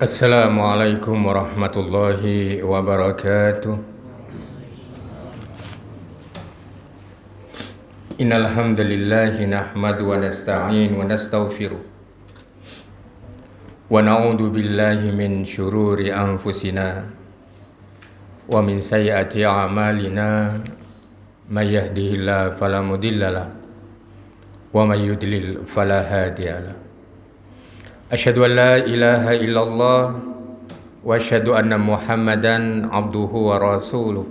Assalamualaikum warahmatullahi wabarakatuh. Innal hamdalillahi nahmadu wa nasta'in wa nastaghfiruh wa na'udzu billahi min syururi anfusina wa min sayyiati a'malina may yahdihillahu fala mudhillalah wa may yudlil fala hadiyalah. Asyhadu an la ilaha illallah wa asyhadu anna Muhammadan abduhu wa rasuluh.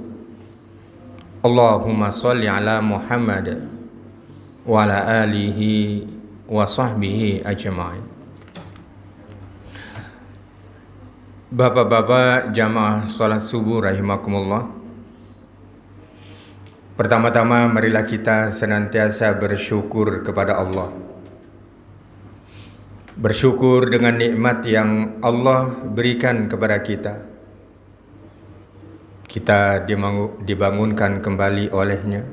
Allahumma shalli ala Muhammad wa ala alihi wa sahbihi ajma'in. Bapak-bapak jamaah salat subuh rahimakumullah. Pertama-tama marilah kita senantiasa bersyukur kepada Allah. Bersyukur dengan nikmat yang Allah berikan kepada kita. Kita dibangunkan kembali olehnya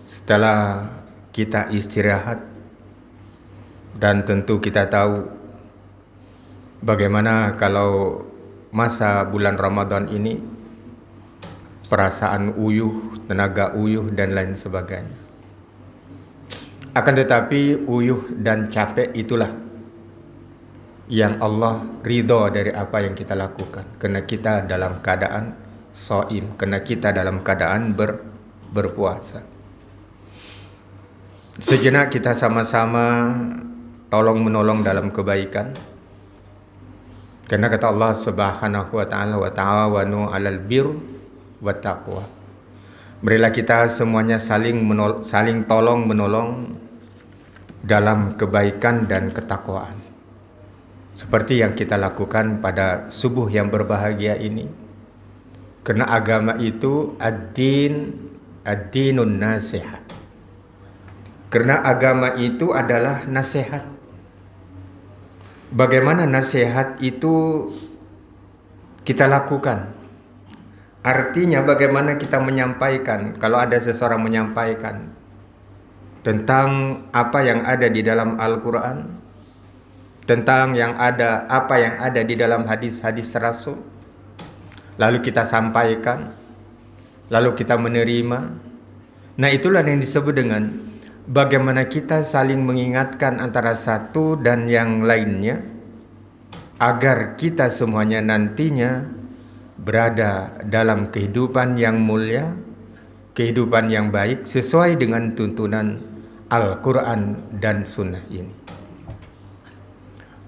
setelah kita istirahat. Dan tentu kita tahu bagaimana kalau masa bulan Ramadan ini perasaan uyuh, tenaga uyuh dan lain sebagainya. Akan tetapi uyuh dan capek itulah yang Allah ridho dari apa yang kita lakukan. Karena kita dalam keadaan shaim, karena kita dalam keadaan berpuasa. Sejenak kita sama-sama tolong menolong dalam kebaikan. Karena kata Allah Subhanahu wa taala, wa ta'awanu 'alal birri wat taqwa. Marilah kita semuanya saling tolong menolong dalam kebaikan dan ketakwaan. Seperti yang kita lakukan pada subuh yang berbahagia ini. Karena agama itu ad-dinun nasihat. Karena agama itu adalah nasihat. Bagaimana nasihat itu kita lakukan? Artinya bagaimana kita menyampaikan. Kalau ada seseorang menyampaikan tentang apa yang ada di dalam Al-Quran, tentang apa yang ada di dalam hadis-hadis Rasul, lalu kita sampaikan, lalu kita menerima. Nah, itulah yang disebut dengan bagaimana kita saling mengingatkan antara satu dan yang lainnya, agar kita semuanya nantinya berada dalam kehidupan yang mulia, kehidupan yang baik sesuai dengan tuntunan Al-Quran dan Sunnah ini.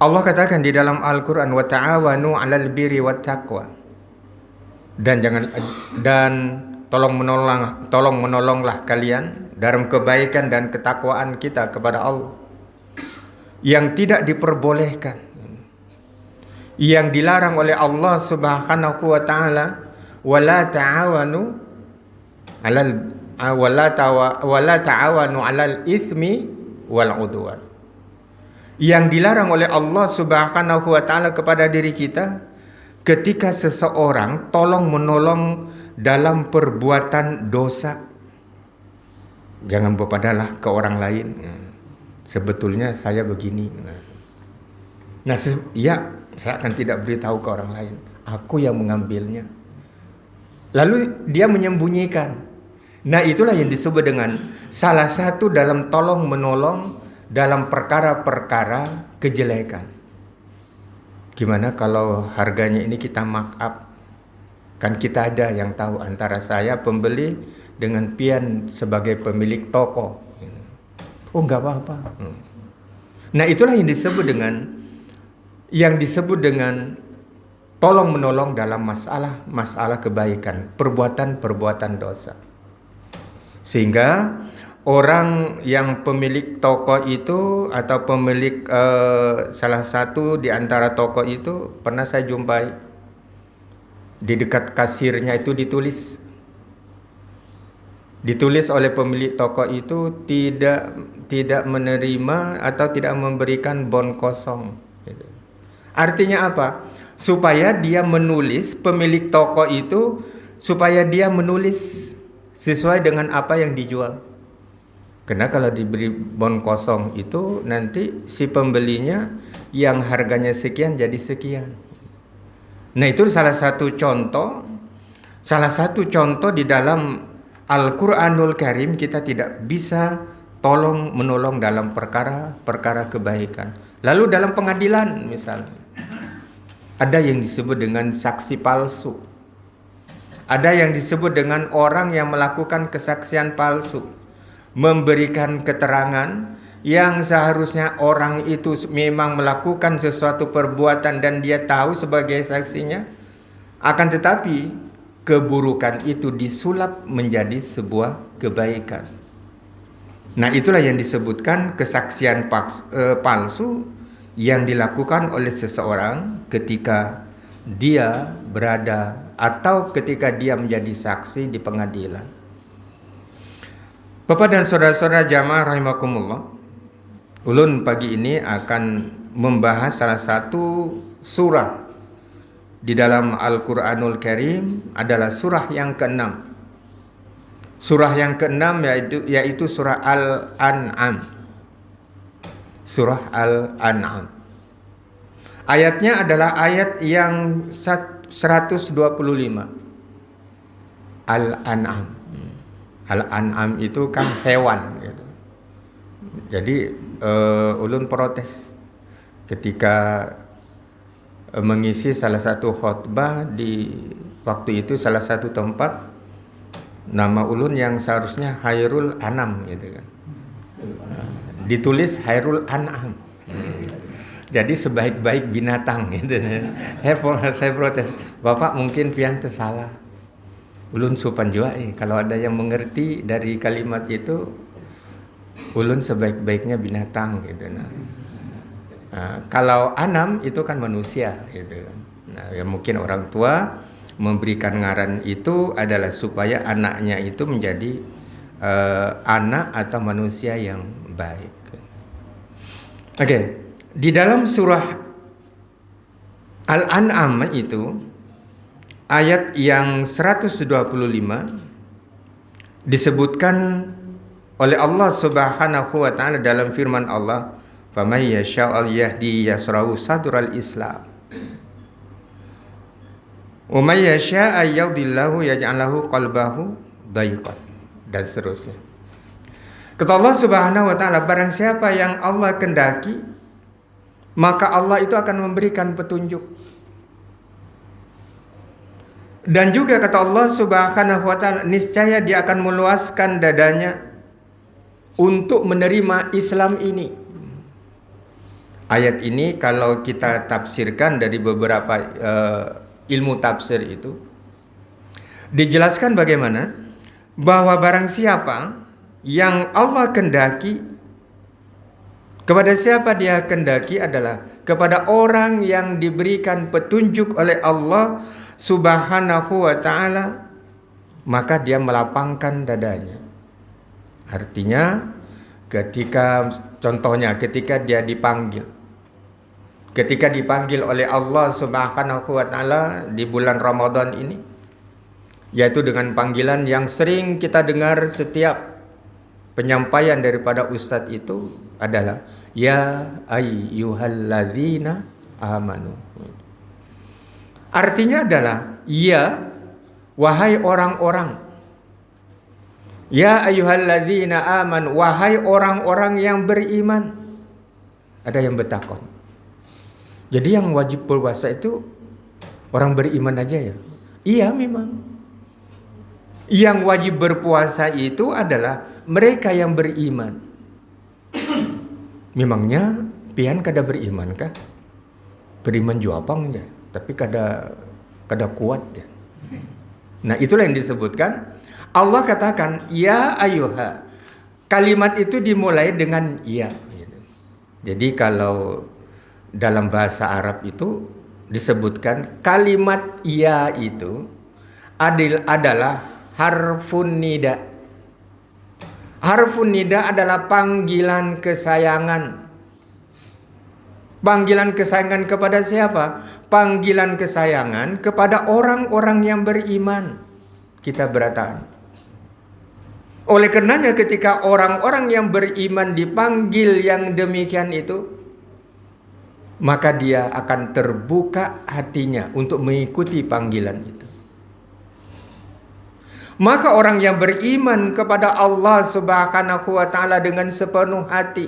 Allah katakan di dalam Al-Quran, wa ta'awanu 'alal birri wat taqwa. Dan tolong menolonglah kalian dalam kebaikan dan ketakwaan kita kepada Allah. Yang tidak diperbolehkan, yang dilarang oleh Allah Subhanahu wa taala, wala ta'awanu 'alal itsmi wal 'udwan. Yang dilarang oleh Allah Subhanahu wa taala kepada diri kita ketika seseorang tolong menolong dalam perbuatan dosa. Jangan berpadalah ke orang lain. Sebetulnya saya begini. Nah, saya akan tidak beritahu ke orang lain. Aku yang mengambilnya. Lalu dia menyembunyikan. Nah, itulah yang disebut dengan salah satu dalam tolong menolong dalam perkara-perkara kejelekan. Gimana kalau harganya ini kita mark up? Kan kita ada yang tahu antara saya pembeli dengan pian sebagai pemilik toko. Oh, enggak apa-apa. Nah, itulah yang disebut dengan tolong menolong dalam masalah kebaikan, perbuatan dosa. Sehingga orang yang pemilik toko itu atau pemilik salah satu di antara toko itu pernah saya jumpai, di dekat kasirnya itu ditulis oleh pemilik toko itu tidak menerima atau tidak memberikan bon kosong. Artinya apa? Supaya dia menulis, pemilik toko itu supaya dia menulis sesuai dengan apa yang dijual. Karena kalau diberi bon kosong itu nanti si pembelinya yang harganya sekian jadi sekian. Nah, itu salah satu contoh di dalam Al-Quranul Karim. Kita tidak bisa tolong menolong dalam perkara kebaikan. Lalu dalam pengadilan misalnya, ada yang disebut dengan saksi palsu. Ada yang disebut dengan orang yang melakukan kesaksian palsu, memberikan keterangan yang seharusnya orang itu memang melakukan sesuatu perbuatan dan dia tahu sebagai saksinya, akan tetapi keburukan itu disulap menjadi sebuah kebaikan. Nah, itulah yang disebutkan kesaksian palsu yang dilakukan oleh seseorang ketika dia berada atau ketika dia menjadi saksi di pengadilan. Bapak dan saudara-saudara jamaah rahimakumullah, ulun pagi ini akan membahas salah satu surah di dalam Al-Quranul Karim, adalah surah yang ke-6. Surah yang ke-6 yaitu surah Al-An'am. Surah Al-An'am. Ayatnya adalah ayat yang 125. Al-An'am. Al-An'am itu kan hewan gitu. Jadi ulun protes ketika mengisi salah satu khutbah di waktu itu salah satu tempat, nama ulun yang seharusnya Hairul Anam gitu kan, ditulis Hairul An'am. Jadi sebaik-baik binatang gitu. Saya protes, Bapak mungkin pian tersalah. Ulun supan juga kalau ada yang mengerti dari kalimat itu, ulun sebaik-baiknya binatang gitu. Kalau anam itu kan manusia gitu. Nah, ya mungkin orang tua memberikan ngaran itu adalah supaya anaknya itu menjadi anak atau manusia yang baik. Oke, di dalam surah Al-An'am itu ayat yang 125 disebutkan oleh Allah Subhanahu wa taala dalam firman Allah, "Faman yasha'u yahdi yasrahu sadral Islam. Wa may yasha'u yudillahu yaj'alahu qalbahu dayiqan." Dan seterusnya. Kata Allah Subhanahu wa taala, barang siapa yang Allah kendaki, maka Allah itu akan memberikan petunjuk. Dan juga kata Allah Subhanahu wa taala, niscaya dia akan meluaskan dadanya untuk menerima Islam ini. Ayat ini kalau kita tafsirkan dari beberapa ilmu tafsir itu dijelaskan bagaimana bahwa barang siapa yang Allah kendaki, kepada siapa dia kendaki adalah kepada orang yang diberikan petunjuk oleh Allah Subhanahu wa ta'ala, maka dia melapangkan dadanya. Artinya contohnya ketika dia dipanggil oleh Allah Subhanahu wa ta'ala di bulan Ramadan ini, yaitu dengan panggilan yang sering kita dengar setiap penyampaian daripada ustadz itu adalah ya ayyuhalladzina amanu. Artinya adalah ya wahai orang-orang, ya ayyuhalladzina amanu, wahai orang-orang yang beriman. Ada yang bertakon, jadi yang wajib berpuasa itu orang beriman aja ya? Iya memang. Yang wajib berpuasa itu adalah mereka yang beriman. Memangnya pian kada beriman kah? Beriman juapang ya, tapi kada kuat ya. Nah, itulah yang disebutkan. Allah katakan ya ayyuha. Kalimat itu dimulai dengan ya gitu. Jadi kalau dalam bahasa Arab itu disebutkan kalimat ya itu adalah harfun nida. Harfun nida adalah panggilan kesayangan. Panggilan kesayangan kepada siapa? Panggilan kesayangan kepada orang-orang yang beriman. Kita berataan. Oleh karenanya ketika orang-orang yang beriman dipanggil yang demikian itu, maka dia akan terbuka hatinya untuk mengikuti panggilan itu. Maka orang yang beriman kepada Allah Subhanahu wa taala dengan sepenuh hati,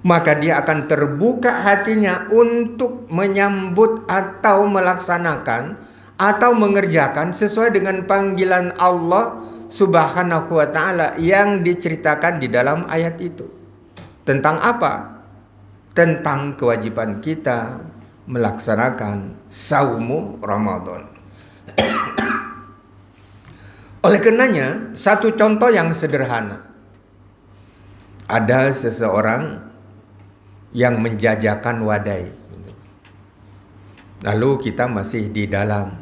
maka dia akan terbuka hatinya untuk menyambut atau melaksanakan atau mengerjakan sesuai dengan panggilan Allah Subhanahu wa taala yang diceritakan di dalam ayat itu. Tentang apa? Tentang kewajiban kita melaksanakan saumu Ramadan. Oleh karenanya, satu contoh yang sederhana. Ada seseorang yang menjajakan wadai. Lalu kita masih di dalam.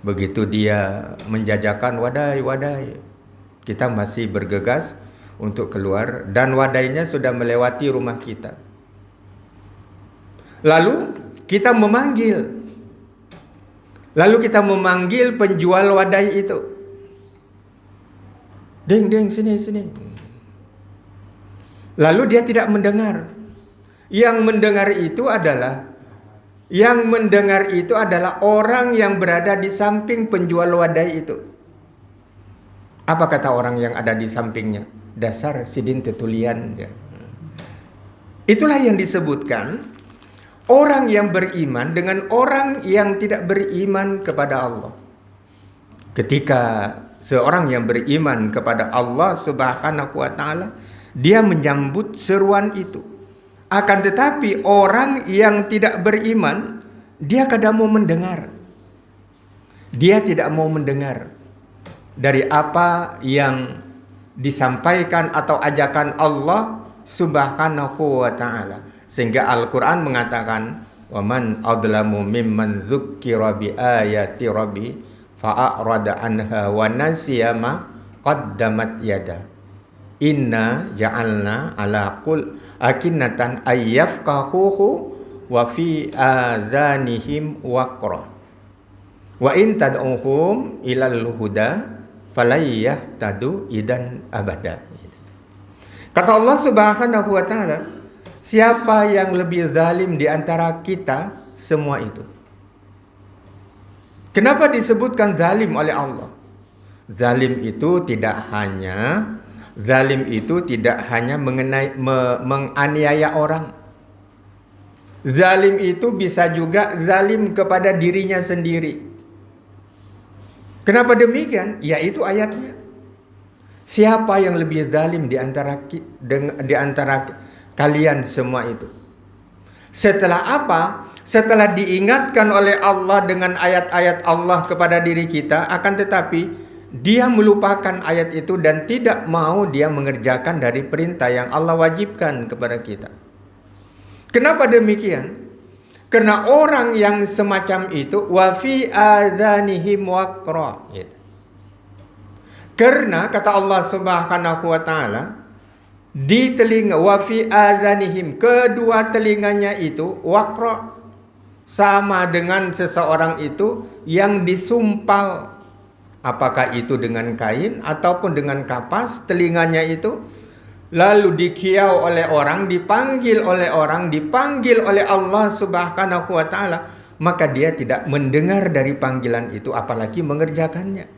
Begitu dia menjajakan wadai, kita masih bergegas untuk keluar dan wadainya sudah melewati rumah kita. Lalu kita memanggil penjual wadai itu. Ding, sini. Lalu dia tidak mendengar. Yang mendengar itu adalah orang yang berada di samping penjual wadai itu. Apa kata orang yang ada di sampingnya? Dasar sidin tetulian. Ya. Itulah yang disebutkan orang yang beriman dengan orang yang tidak beriman kepada Allah. Ketika seorang yang beriman kepada Allah Subhanahu wa taala, dia menyambut seruan itu. Akan tetapi orang yang tidak beriman, dia kadang mau mendengar. Dia tidak mau mendengar dari apa yang disampaikan atau ajakan Allah Subhanahu wa taala. Sehingga Al-Qur'an mengatakan, "Wa man adlamu mimman dzukkira bi ayati rabbi fa'arada anha wa nasiya ma qaddamat yada. Inna ja'alna ala qul akinnatan ayyafqahuhu wa fi adhanihim waqra. Wa in tad'uhum ilal huda falayahtadu idan abada." Kata Allah Subhanahu wa taala, siapa yang lebih zalim di antara kita semua itu? Kenapa disebutkan zalim oleh Allah? Zalim itu tidak hanya menganiaya orang. Zalim itu bisa juga zalim kepada dirinya sendiri. Kenapa demikian? Ya itu ayatnya. Siapa yang lebih zalim di antara kalian semua itu? Setelah apa? Setelah diingatkan oleh Allah dengan ayat-ayat Allah kepada diri kita, akan tetapi dia melupakan ayat itu dan tidak mau dia mengerjakan dari perintah yang Allah wajibkan kepada kita. Kenapa demikian? Karena orang yang semacam itu wa fi adzanihim waqra. Karena kata Allah Subhanahu wa taala, di telinga wa fi adzanihim, kedua telinganya itu waqra, sama dengan seseorang itu yang disumpal. Apakah itu dengan kain ataupun dengan kapas telinganya itu, lalu dikiau oleh orang, dipanggil oleh Allah Subhanahu wa taala, maka dia tidak mendengar dari panggilan itu apalagi mengerjakannya.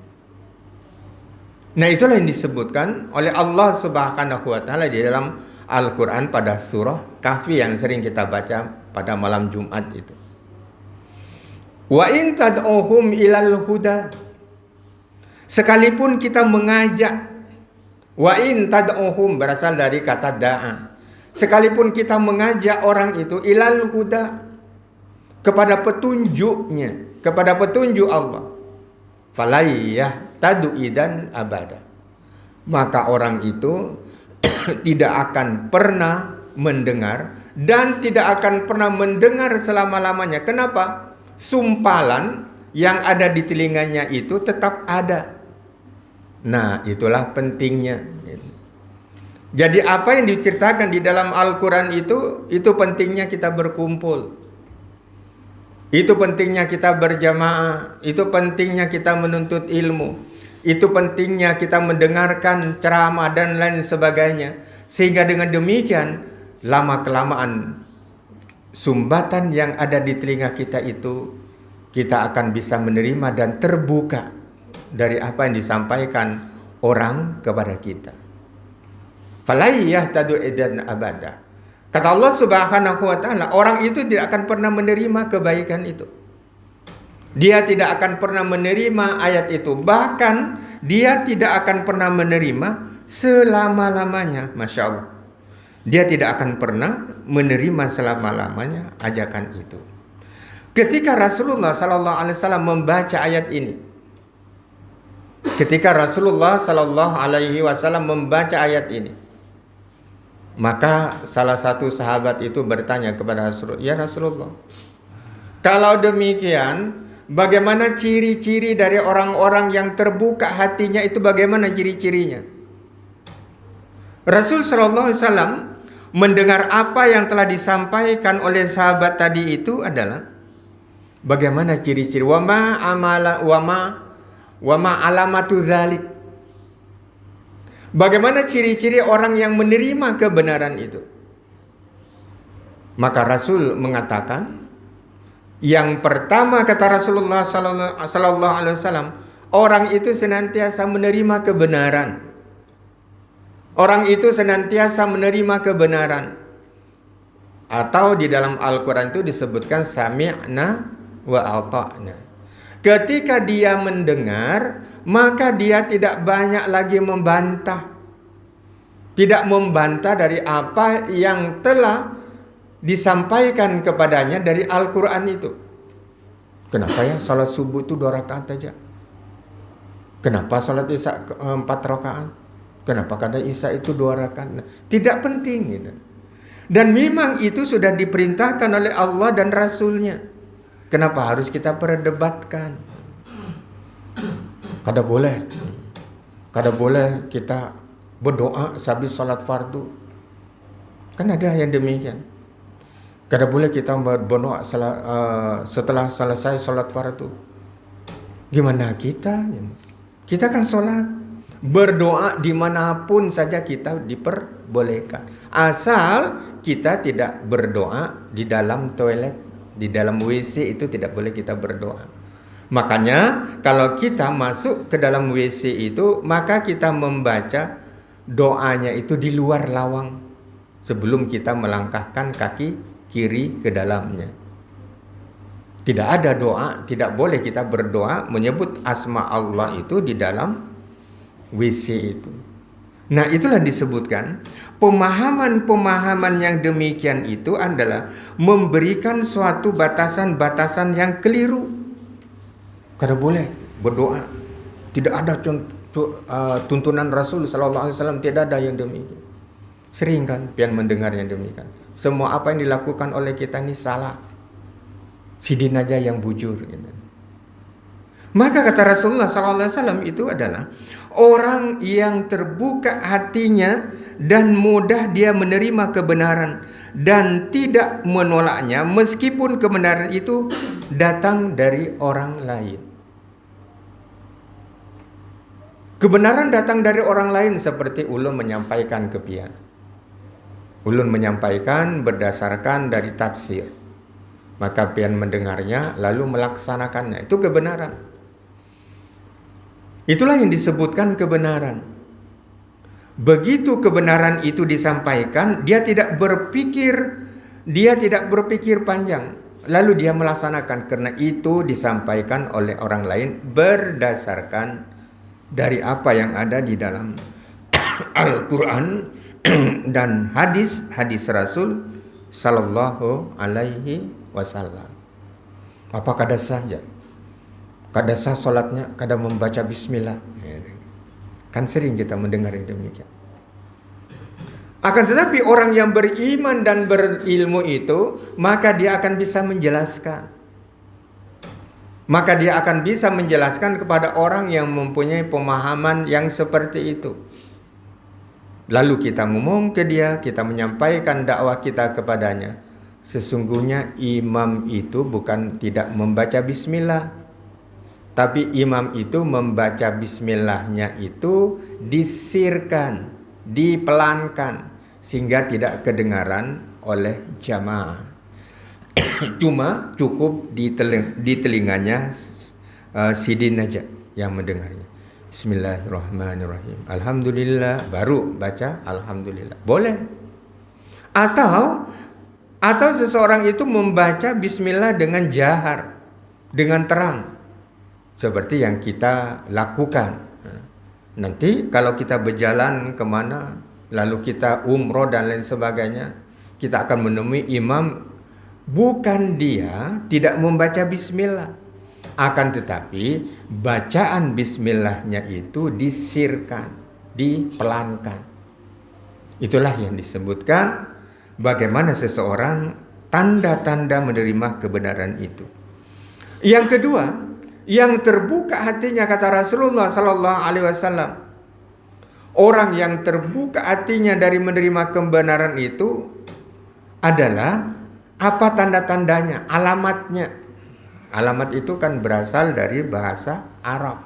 Nah, itulah yang disebutkan oleh Allah Subhanahu wa taala di dalam Al-Qur'an pada surah Kahfi yang sering kita baca pada malam Jumat itu. Wa in tad'uhum ilal huda, sekalipun kita mengajak, wa in tad'uhum berasal dari kata da'a, sekalipun kita mengajak orang itu ilal huda, kepada petunjuknya, kepada petunjuk Allah, falayyah tadu idan abada, maka orang itu tidak akan pernah mendengar dan tidak akan pernah mendengar selama-lamanya. Kenapa? Sumpalan yang ada di telinganya itu tetap ada. Nah, itulah pentingnya. Jadi apa yang diceritakan di dalam Al-Quran itu pentingnya kita berkumpul. Itu pentingnya kita berjamaah. Itu pentingnya kita menuntut ilmu. Itu pentingnya kita mendengarkan ceramah dan lain sebagainya. Sehingga dengan demikian lama-kelamaan sumbatan yang ada di telinga kita itu, kita akan bisa menerima dan terbuka dari apa yang disampaikan orang kepada kita. Falai yahtadu idan abada. Kata Allah Subhanahu wa taala, orang itu tidak akan pernah menerima kebaikan itu. Dia tidak akan pernah menerima ayat itu. Bahkan dia tidak akan pernah menerima selama-lamanya. Masya Allah. Dia tidak akan pernah menerima selama-lamanya ajakan itu. Ketika Rasulullah Sallallahu Alaihi Wasallam membaca ayat ini, ketika Rasulullah Sallallahu Alaihi Wasallam membaca ayat ini, maka salah satu sahabat itu bertanya kepada Rasulullah, ya Rasulullah, kalau demikian, bagaimana ciri-ciri dari orang-orang yang terbuka hatinya itu, bagaimana ciri-cirinya? Rasul Sallallahu Alaihi Wasallam mendengar apa yang telah disampaikan oleh sahabat tadi itu adalah bagaimana ciri-ciri wama alamatu dzalik. Bagaimana ciri-ciri orang yang menerima kebenaran itu? Maka Rasul mengatakan, yang pertama kata Rasulullah sallallahu alaihi wasallam, orang itu senantiasa menerima kebenaran. Orang itu senantiasa menerima kebenaran. Atau di dalam Al-Quran itu disebutkan sami'na wa ata'na. Ketika dia mendengar, maka dia tidak banyak lagi membantah. Tidak membantah dari apa yang telah disampaikan kepadanya dari Al-Quran itu. Kenapa ya salat subuh itu 2 rakaat aja? Kenapa salat isya 4 rakaat? Kenapa kadang isya itu 2 rakaat? Tidak penting gitu. Dan memang itu sudah diperintahkan oleh Allah dan Rasulnya. Kenapa harus kita perdebatkan? Kada boleh kita berdoa habis salat fardu. Kan ada yang demikian. Kada boleh kita berdoa setelah selesai salat fardu. Gimana kita? Kita kan salat, berdoa dimanapun saja kita diperbolehkan. Asal kita tidak berdoa di dalam toilet, di dalam WC itu tidak boleh kita berdoa. Makanya kalau kita masuk ke dalam WC itu, maka kita membaca doanya itu di luar lawang sebelum kita melangkahkan kaki kiri ke dalamnya. Tidak ada doa, tidak boleh kita berdoa menyebut asma Allah itu di dalam WC itu. Nah, itulah disebutkan pemahaman-pemahaman yang demikian itu adalah memberikan suatu batasan-batasan yang keliru. Kada boleh berdoa. Tidak ada tuntunan Rasul Sallallahu Alaihi Wasallam, tidak ada yang demikian. Sering kan pian mendengar yang demikian. Semua apa yang dilakukan oleh kita ini salah. Sidin aja yang bujur gitu. Maka kata Rasulullah SAW itu adalah orang yang terbuka hatinya dan mudah dia menerima kebenaran dan tidak menolaknya meskipun kebenaran itu datang dari orang lain. Kebenaran datang dari orang lain seperti ulun menyampaikan ke pian. Ulun menyampaikan berdasarkan dari tafsir. Maka pian mendengarnya lalu melaksanakannya. Itu kebenaran. Itulah yang disebutkan kebenaran. Begitu kebenaran itu disampaikan, dia tidak berpikir panjang. Lalu dia melaksanakan karena itu disampaikan oleh orang lain berdasarkan dari apa yang ada di dalam Al-Quran dan hadis Rasul Sallallahu Alaihi Wasallam. Apa kada saja? Kada sah solatnya, kada membaca bismillah. Kan sering kita mendengar yang demikian. Akan tetapi orang yang beriman dan berilmu itu, maka dia akan bisa menjelaskan. Maka dia akan bisa menjelaskan kepada orang yang mempunyai pemahaman yang seperti itu. Lalu kita ngomong ke dia, kita menyampaikan dakwah kita kepadanya. Sesungguhnya imam itu bukan tidak membaca bismillah. Tapi imam itu membaca bismillahnya itu disirkan, dipelankan. Sehingga tidak kedengaran oleh jamaah. Cuma cukup di telinganya sidin aja yang mendengarnya. Bismillahirrahmanirrahim. Alhamdulillah, baru baca alhamdulillah. Boleh. Atau seseorang itu membaca bismillah dengan jahar, dengan terang. Seperti yang kita lakukan. Nanti kalau kita berjalan kemana, lalu kita umroh dan lain sebagainya, kita akan menemui imam, bukan dia tidak membaca bismillah, akan tetapi bacaan bismillahnya itu disirkan, dipelankan. Itulah yang disebutkan bagaimana seseorang tanda-tanda menerima kebenaran itu. Yang kedua, yang terbuka hatinya, kata Rasulullah sallallahu alaihi wasallam, orang yang terbuka hatinya dari menerima kebenaran itu adalah apa tanda-tandanya, alamatnya. Alamat itu kan berasal dari bahasa Arab.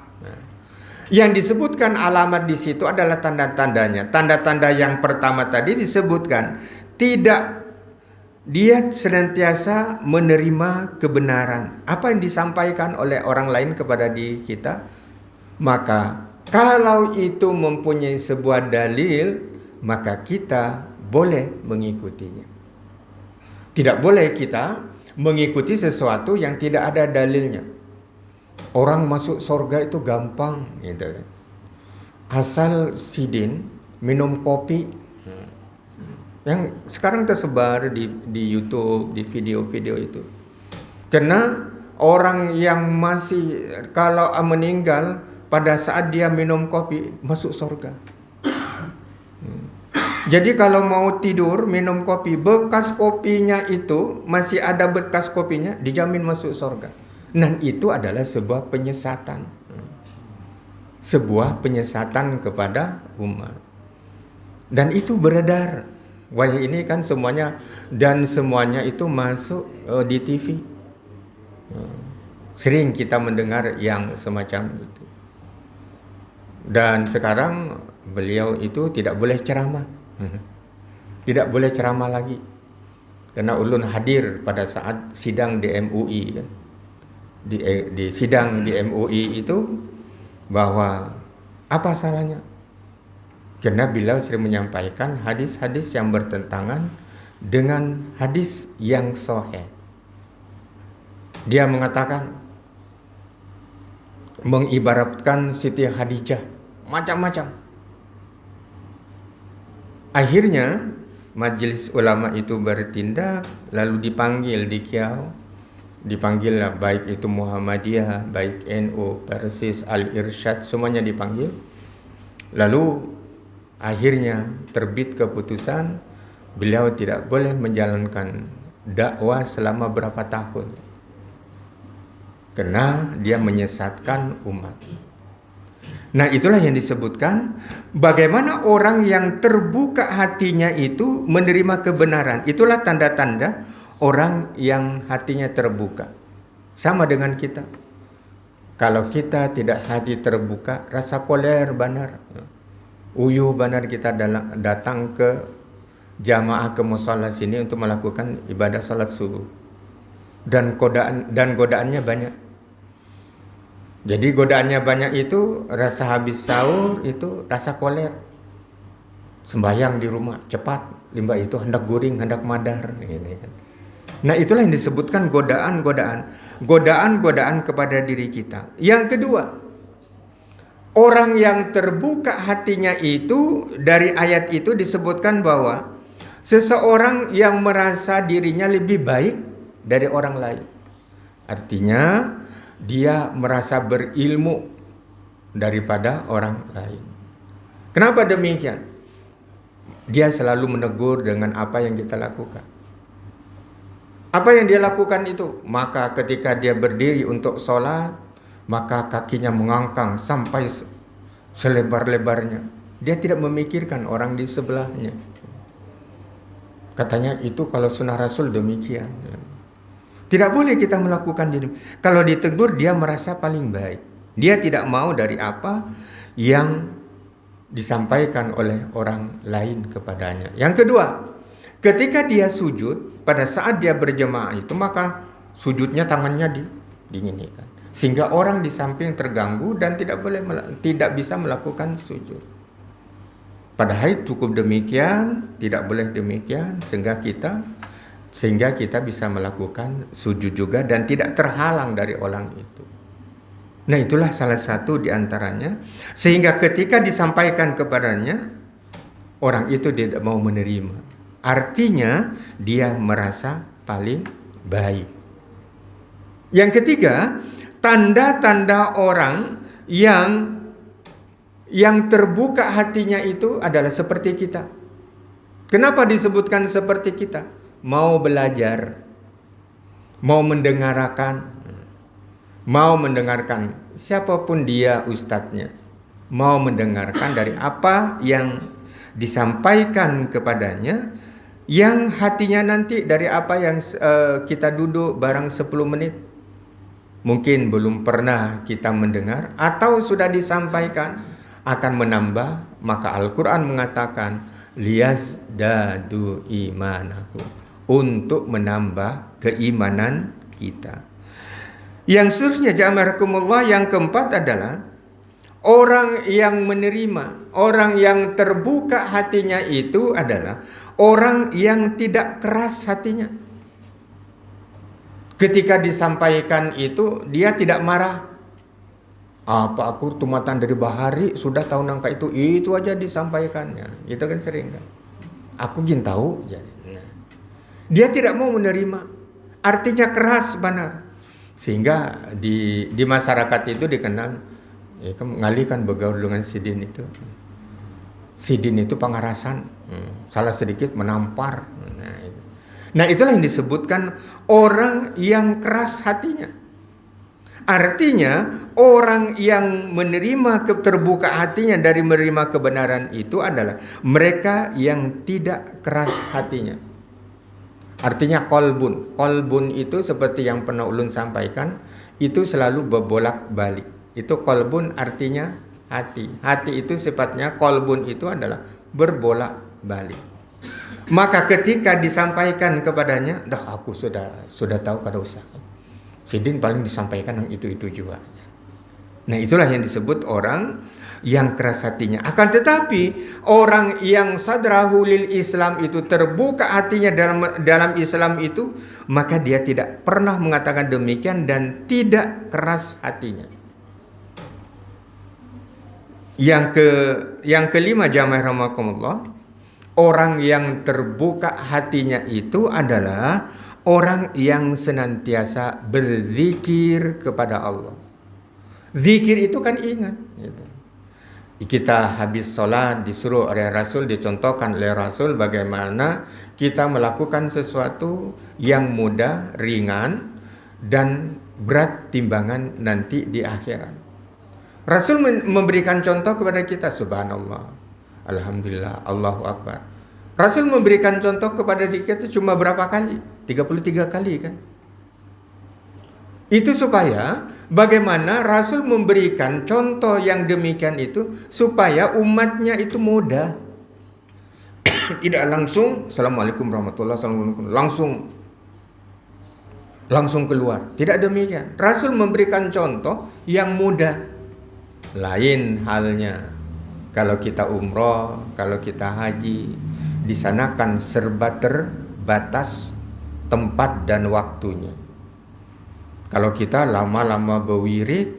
Yang disebutkan alamat di situ adalah tanda-tandanya. Tanda-tanda yang pertama tadi disebutkan, tidak dia senantiasa menerima kebenaran apa yang disampaikan oleh orang lain kepada diri kita. Maka kalau itu mempunyai sebuah dalil, maka kita boleh mengikutinya. Tidak boleh kita mengikuti sesuatu yang tidak ada dalilnya. Orang masuk surga itu gampang gitu. Asal sidin, minum kopi, yang sekarang tersebar di YouTube, di video-video itu. Karena orang yang masih kalau meninggal pada saat dia minum kopi masuk surga. Jadi kalau mau tidur minum kopi, bekas kopinya itu masih ada bekas kopinya, dijamin masuk surga. Dan itu adalah sebuah penyesatan. Sebuah penyesatan kepada umat. Dan itu beredar. Wah, ini kan semuanya itu masuk di TV. Sering kita mendengar yang semacam itu. Dan sekarang beliau itu tidak boleh ceramah. Tidak boleh ceramah lagi. Karena ulun hadir pada saat sidang di MUI kan. Di sidang di MUI itu, bahwa apa salahnya? Karena beliau sering menyampaikan hadis-hadis yang bertentangan dengan hadis yang sahih. Dia mengatakan, mengibaratkan Siti Khadijah macam-macam. Akhirnya majelis ulama itu bertindak, lalu dipanggil di Kiau. Dipanggil baik itu Muhammadiyah, baik NU, Persis, Al-Irsyad, semuanya dipanggil. Lalu akhirnya terbit keputusan beliau tidak boleh menjalankan dakwah selama berapa tahun. Karena dia menyesatkan umat. Nah, itulah yang disebutkan bagaimana orang yang terbuka hatinya itu menerima kebenaran. Itulah tanda-tanda orang yang hatinya terbuka. Sama dengan kita. Kalau kita tidak hati terbuka, rasa koler benar. Uyuh benar kita datang ke jamaah ke musala sini untuk melakukan ibadah salat subuh. Dan godaannya banyak. Jadi godaannya banyak itu, rasa habis sahur itu rasa koler. Sembahyang di rumah cepat, limbah itu hendak guring, hendak madar gitu kan. Nah, itulah yang disebutkan godaan kepada diri kita. Yang kedua, orang yang terbuka hatinya itu, dari ayat itu disebutkan bahwa seseorang yang merasa dirinya lebih baik dari orang lain. Artinya dia merasa berilmu daripada orang lain. Kenapa demikian? Dia selalu menegur dengan apa yang kita lakukan. Apa yang dia lakukan itu? Maka ketika dia berdiri untuk sholat, maka kakinya mengangkang sampai selebar-lebarnya. Dia tidak memikirkan orang di sebelahnya. Katanya itu kalau sunnah Rasul demikian. Tidak boleh kita melakukan ini. Kalau ditegur dia merasa paling baik. Dia tidak mau dari apa yang disampaikan oleh orang lain kepadanya. Yang kedua, Ketika dia sujud, pada saat dia berjemaah itu, maka sujudnya tangannya dinginikan. Sehingga orang di samping terganggu dan tidak bisa melakukan sujud. Padahal cukup demikian, tidak boleh demikian, sehingga kita bisa melakukan sujud juga dan tidak terhalang dari orang itu. Nah, itulah salah satu di antaranya. Sehingga ketika disampaikan kepadanya, orang itu tidak mau menerima. Artinya dia merasa paling baik. Yang ketiga, tanda-tanda orang yang terbuka hatinya itu adalah seperti kita. Kenapa disebutkan seperti kita? Mau belajar, mau mendengarkan siapapun dia ustadznya, mau mendengarkan dari apa yang disampaikan kepadanya, yang hatinya nanti dari apa yang kita duduk barang 10 menit, mungkin belum pernah kita mendengar atau sudah disampaikan, akan menambah. Maka Al-Quran mengatakan liyazdadu imanakum, untuk menambah keimanan kita. Yang seterusnya jamaahkumullah, yang keempat adalah orang yang menerima, orang yang terbuka hatinya itu adalah orang yang tidak keras hatinya. Ketika disampaikan itu, dia tidak marah. Apa aku tumatan dari bahari sudah tahu nangka itu aja disampaikannya. Itu kan sering kan. Aku ingin tahu. Dia tidak mau menerima. Artinya keras benar. Sehingga di masyarakat itu dikenal, ngalihkan begaul dengan sidin itu. Sidin itu pengarasan, salah sedikit menampar. Nah, itulah yang disebutkan orang yang keras hatinya. Artinya orang yang menerima terbuka hatinya dari menerima kebenaran itu adalah mereka yang tidak keras hatinya. Artinya kolbun itu seperti yang pernah ulun sampaikan, itu selalu berbolak-balik. Itu kolbun artinya hati. Hati itu sifatnya, kolbun itu adalah berbolak-balik. Maka ketika disampaikan kepadanya, dah aku sudah tahu kada usah. Sidin paling disampaikan yang itu juga. Nah, itulah yang disebut orang yang keras hatinya. Akan tetapi orang yang sadrahu lil Islam itu, terbuka hatinya dalam Islam itu, maka dia tidak pernah mengatakan demikian dan tidak keras hatinya. Yang kelima jamaah rahimakumullah, orang yang terbuka hatinya itu adalah orang yang senantiasa berzikir kepada Allah. Zikir itu kan ingat gitu. Kita habis sholat disuruh oleh Rasul, dicontohkan oleh Rasul bagaimana kita melakukan sesuatu yang mudah, ringan, dan berat timbangan nanti di akhirat. Rasul memberikan contoh kepada kita, subhanallah, alhamdulillah, Allahu Akbar. Rasul memberikan contoh kepada kita cuma berapa kali? 33 kali kan? Itu supaya bagaimana Rasul memberikan contoh yang demikian itu supaya umatnya itu mudah. Tidak langsung Assalamualaikum warahmatullahi wabarakatuh, langsung keluar. Tidak demikian. Rasul memberikan contoh yang mudah. Lain halnya kalau kita umroh, kalau kita haji, di sana kan serba terbatas tempat dan waktunya. Kalau kita lama-lama berwirid,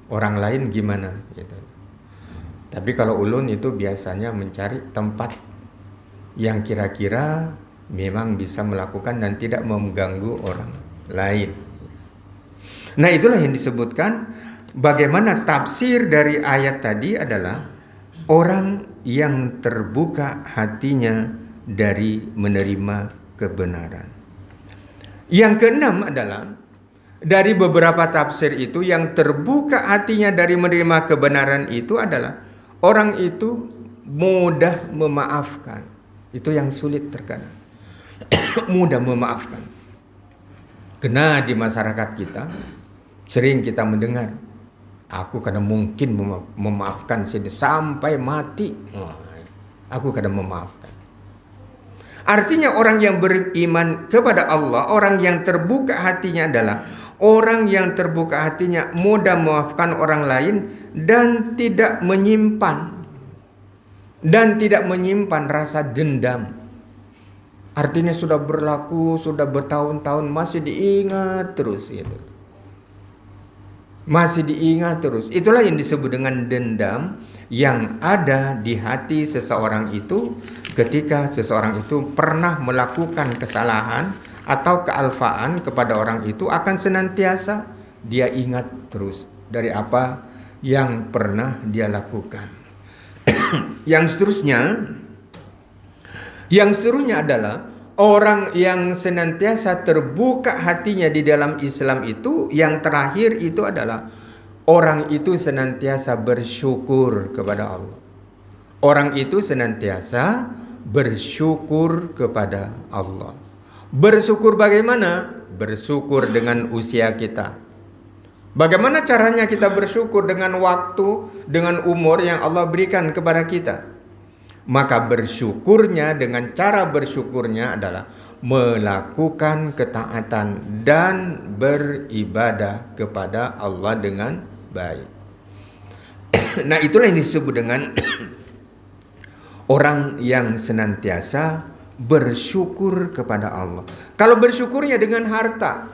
orang lain gimana gitu. Tapi kalau ulun itu biasanya mencari tempat yang kira-kira memang bisa melakukan dan tidak mengganggu orang lain. Nah, itulah yang disebutkan bagaimana tafsir dari ayat tadi adalah orang yang terbuka hatinya dari menerima kebenaran. Yang keenam adalah dari beberapa tafsir itu, yang terbuka hatinya dari menerima kebenaran itu adalah orang itu mudah memaafkan. Itu yang sulit terkadang. Mudah memaafkan. Karena di masyarakat kita sering kita mendengar, aku kadang mungkin memaafkan sampai mati. Aku kadang memaafkan. Artinya orang yang beriman kepada Allah, orang yang terbuka hatinya adalah orang yang terbuka hatinya mudah memaafkan orang lain dan tidak menyimpan rasa dendam. Artinya sudah berlaku, sudah bertahun-tahun masih diingat terus itu. Masih diingat terus. Itulah yang disebut dengan dendam yang ada di hati seseorang itu ketika seseorang itu pernah melakukan kesalahan atau kealfaan kepada orang itu, akan senantiasa dia ingat terus dari apa yang pernah dia lakukan. Yang seterusnya adalah orang yang senantiasa terbuka hatinya di dalam Islam itu, yang terakhir itu adalah orang itu senantiasa bersyukur kepada Allah. Orang itu senantiasa bersyukur kepada Allah. Bersyukur bagaimana? Bersyukur dengan usia kita. Bagaimana caranya kita bersyukur? Dengan waktu, dengan umur yang Allah berikan kepada kita. Maka bersyukurnya, dengan cara bersyukurnya adalah melakukan ketaatan dan beribadah kepada Allah dengan baik. Nah, itulah yang disebut dengan orang yang senantiasa bersyukur kepada Allah. Kalau bersyukurnya dengan harta,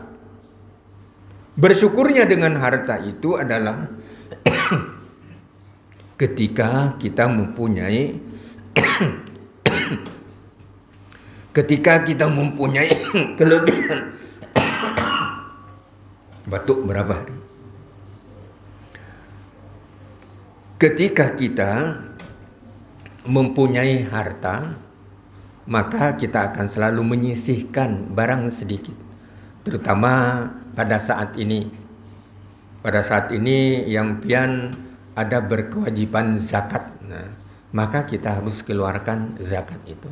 itu adalah ketika kita mempunyai kelebihan. Batuk berapa hari? Ketika kita mempunyai harta, maka kita akan selalu menyisihkan barang sedikit. Terutama pada saat ini. Pada saat ini yang pian ada berkewajiban zakat. Nah, maka kita harus keluarkan zakat itu.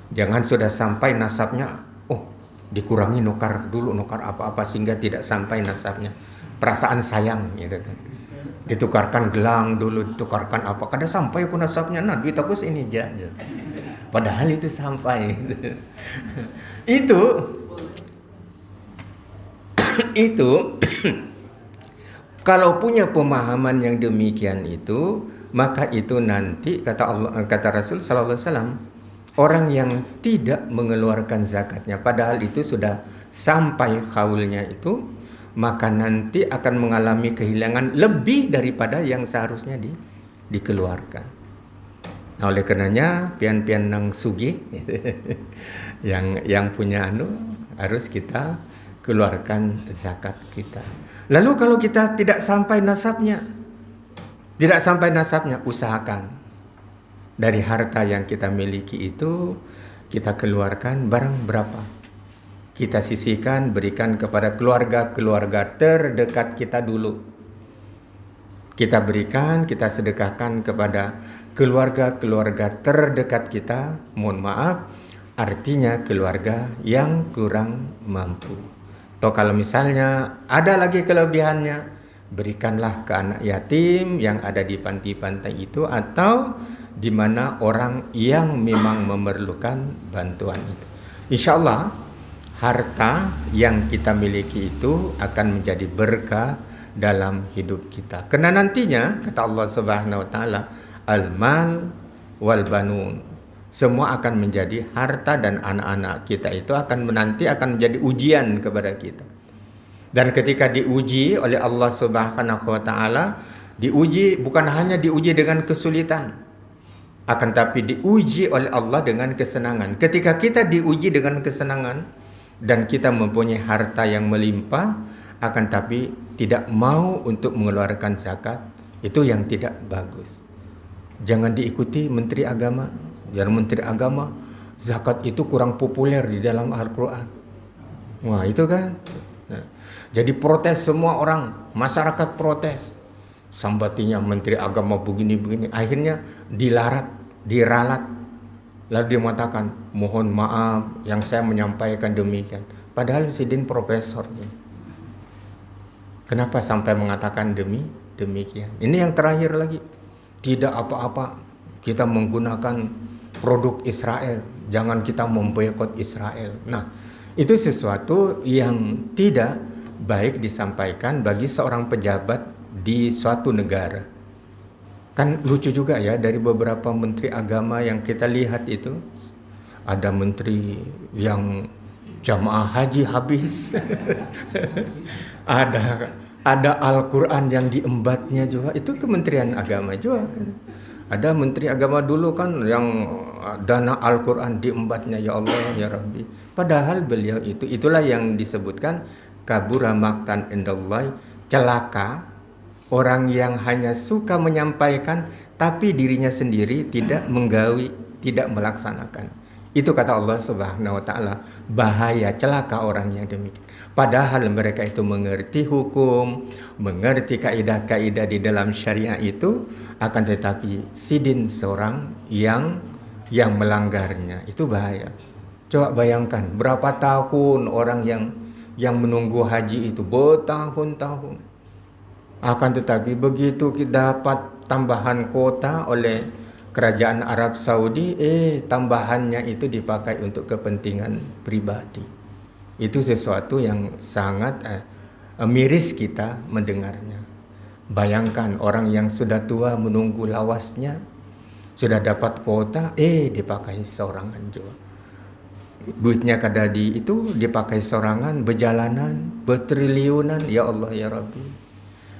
Jangan sudah sampai nasabnya, dikurangi nukar apa-apa sehingga tidak sampai nasabnya. Perasaan sayang gitu kan. Ditukarkan gelang dulu, ditukarkan apa. Kada sampai aku nasabnya, nah duit aku ini aja. Padahal itu sampai. Itu kalau punya pemahaman yang demikian itu, maka itu nanti kata Rasul sallallahu alaihi wasallam, orang yang tidak mengeluarkan zakatnya padahal itu sudah sampai haulnya itu, maka nanti akan mengalami kehilangan lebih daripada yang seharusnya dikeluarkan. Nah, oleh karenanya pian-pian nang sugih yang punya harus kita keluarkan zakat kita. Lalu kalau kita tidak sampai nasabnya, usahakan dari harta yang kita miliki itu kita keluarkan barang berapa. Kita sisihkan, berikan kepada keluarga terdekat kita dulu. Kita berikan, kita sedekahkan kepada keluarga terdekat kita. Mohon maaf, artinya keluarga yang kurang mampu. Atau kalau misalnya ada lagi kelebihannya, berikanlah ke anak yatim yang ada di panti-panti itu, atau di mana orang yang memang memerlukan bantuan itu. Insya Allah harta yang kita miliki itu akan menjadi berkah dalam hidup kita. Karena nantinya kata Allah Subhanahu wa taala, al-mal wal banun, semua akan menjadi harta, dan anak-anak kita itu akan menjadi ujian kepada kita. Dan ketika diuji oleh Allah Subhanahu wa taala, diuji bukan hanya diuji dengan kesulitan, akan tapi diuji oleh Allah dengan kesenangan. Ketika kita diuji dengan kesenangan dan kita mempunyai harta yang melimpah, akan tapi tidak mau untuk mengeluarkan zakat, itu yang tidak bagus. Jangan diikuti menteri agama. Biar menteri agama, zakat itu kurang populer di dalam Al-Quran. Wah, itu kan. Nah, jadi protes semua orang, masyarakat protes. Sambatinya menteri agama begini-begini. Akhirnya diralat. Lalu dia mengatakan, mohon maaf yang saya menyampaikan demikian. Padahal sidin profesor ini. Kenapa sampai mengatakan demikian? Ini yang terakhir lagi. Tidak apa-apa kita menggunakan produk Israel, jangan kita memboikot Israel. Nah, itu sesuatu yang tidak baik disampaikan bagi seorang pejabat di suatu negara. Kan lucu juga ya, dari beberapa menteri agama yang kita lihat itu, ada menteri yang jamaah haji habis, ada Al-Quran yang diembatnya juga, itu Kementerian Agama juga. Ada menteri agama dulu kan yang dana Al-Quran diembatnya, ya Allah ya Rabbi. Padahal beliau itulah yang disebutkan kabura maqtan indallah, celaka orang yang hanya suka menyampaikan tapi dirinya sendiri tidak menggawi, tidak melaksanakan. Itu kata Allah Subhanahu wa taala, bahaya, celaka orang yang demikian. Padahal mereka itu mengerti hukum, mengerti kaidah-kaidah di dalam syariat itu, akan tetapi sidin seorang yang melanggarnya, itu bahaya. Coba bayangkan berapa tahun orang yang menunggu haji itu, bertahun-tahun. Akan tetapi begitu kita dapat tambahan kuota oleh kerajaan Arab Saudi, tambahannya itu dipakai untuk kepentingan pribadi. Itu sesuatu yang sangat miris kita mendengarnya. Bayangkan orang yang sudah tua menunggu lawasnya, sudah dapat kuota, dipakai sorangan juga. Duitnya kadadi itu dipakai sorangan, berjalanan, bertriliunan, ya Allah ya Rabbi.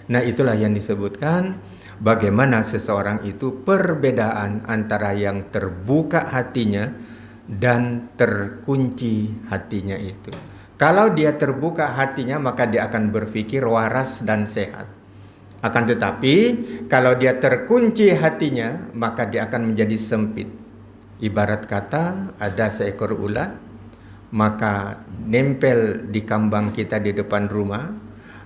Nah, itulah yang disebutkan bagaimana seseorang itu perbedaan antara yang terbuka hatinya dan terkunci hatinya itu. Kalau dia terbuka hatinya, maka dia akan berpikir waras dan sehat. Akan tetapi kalau dia terkunci hatinya, maka dia akan menjadi sempit. Ibarat kata ada seekor ulat, maka nempel di kambang kita di depan rumah,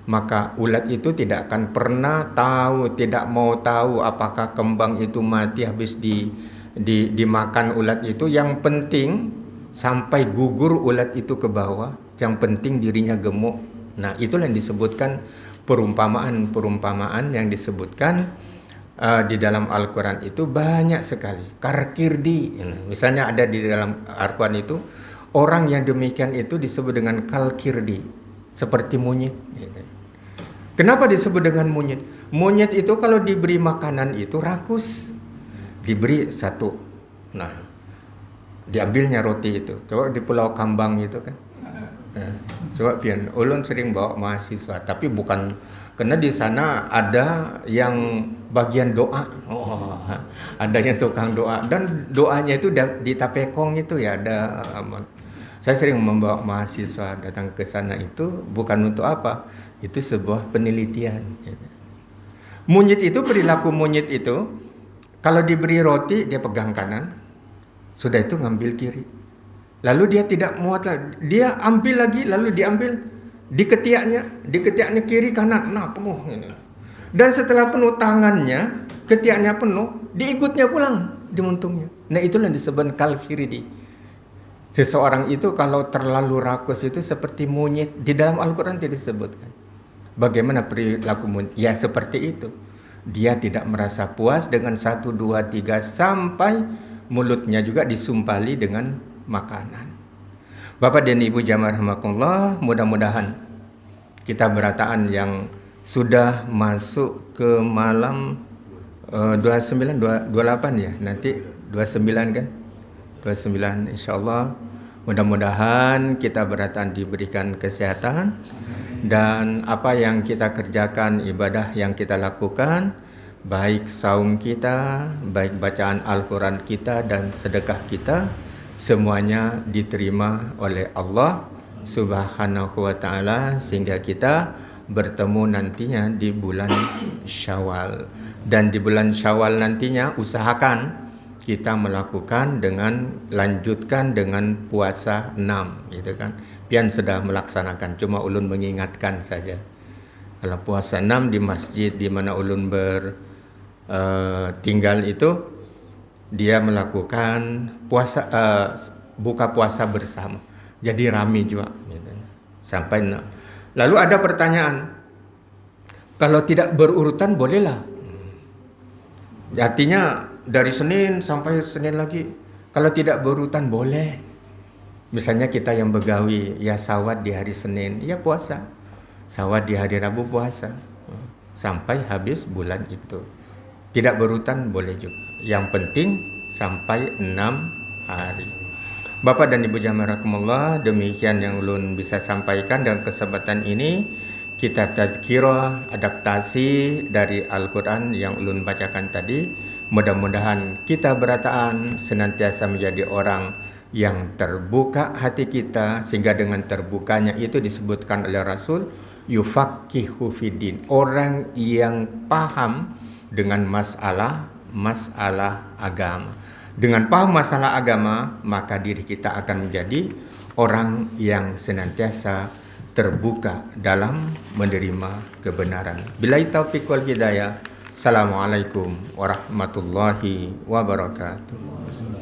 maka ulat itu tidak akan pernah tahu, tidak mau tahu apakah kembang itu mati habis dimakan ulat itu. Yang penting sampai gugur ulat itu ke bawah, yang penting dirinya gemuk. Nah, itulah yang disebutkan perumpamaan yang disebutkan di dalam Al-Quran itu banyak sekali. Karkirdi, misalnya ada di dalam Al-Quran itu, orang yang demikian itu disebut dengan kalkirdi, seperti monyet. Kenapa disebut dengan monyet? Monyet itu kalau diberi makanan itu rakus, diberi satu, nah diambilnya roti itu. Coba di Pulau Kambang itu kan, coba pian ulun sering bawa mahasiswa, tapi bukan karena di sana ada yang bagian doa, ada yang tukang doa, dan doanya itu di Tapekong itu ya ada. Saya sering membawa mahasiswa datang ke sana itu bukan untuk apa, itu sebuah penelitian. Monyet itu, perilaku monyet itu, kalau diberi roti dia pegang kanan, sudah itu ngambil kiri. Lalu dia tidak muat lagi, dia ambil lagi, lalu diambil di ketiaknya kiri kanan, nah penuh ini. Dan setelah penuh tangannya, ketiaknya penuh, diikutnya pulang di muntungnya. Nah, itulah yang disebut kalkiridi. Seseorang itu kalau terlalu rakus itu seperti monyet. Di dalam Al-Quran tidak disebutkan bagaimana perilaku monyet. Ya seperti itu. Dia tidak merasa puas dengan 1, 2, 3 sampai mulutnya juga disumpali dengan makanan. Bapak dan Ibu jamaah rahimakumullah, mudah-mudahan kita berataan yang sudah masuk ke malam 29, 28 ya. Nanti 29 kan? 29 insyaallah, mudah-mudahan kita berataan diberikan kesehatan, dan apa yang kita kerjakan, ibadah yang kita lakukan, baik saum kita, baik bacaan Al-Quran kita dan sedekah kita, semuanya diterima oleh Allah Subhanahu wa ta'ala, sehingga kita bertemu nantinya di bulan Syawal. Dan di bulan Syawal nantinya usahakan kita melakukan lanjutkan dengan puasa 6 gitu kan. Pian sudah melaksanakan, cuma ulun mengingatkan saja. Kalau puasa 6 di masjid di mana ulun tinggal itu, dia melakukan puasa buka puasa bersama. Jadi rame juga gitu. Sampai 6. Lalu ada pertanyaan, kalau tidak berurutan bolehlah. Artinya dari Senin sampai Senin lagi, Kalau tidak berurutan boleh. Misalnya kita yang begawi, ya sawat di hari Senin, ya puasa. Sawat di hari Rabu puasa. Sampai habis bulan itu. Tidak berurutan boleh juga. Yang penting sampai 6 hari. Bapak dan Ibu jamaah, demikian yang ulun bisa sampaikan dalam kesempatan ini. Kita tazkirah adaptasi dari Al-Quran yang ulun bacakan tadi. Mudah-mudahan kita berataan senantiasa menjadi orang yang terbuka hati kita, sehingga dengan terbukanya itu disebutkan oleh Rasul yufaqihu fiddin, orang yang paham dengan masalah agama. Dengan paham masalah agama, maka diri kita akan menjadi orang yang senantiasa terbuka dalam menerima kebenaran. Billahi taufiq wal hidayah. Assalamualaikum warahmatullahi wabarakatuh.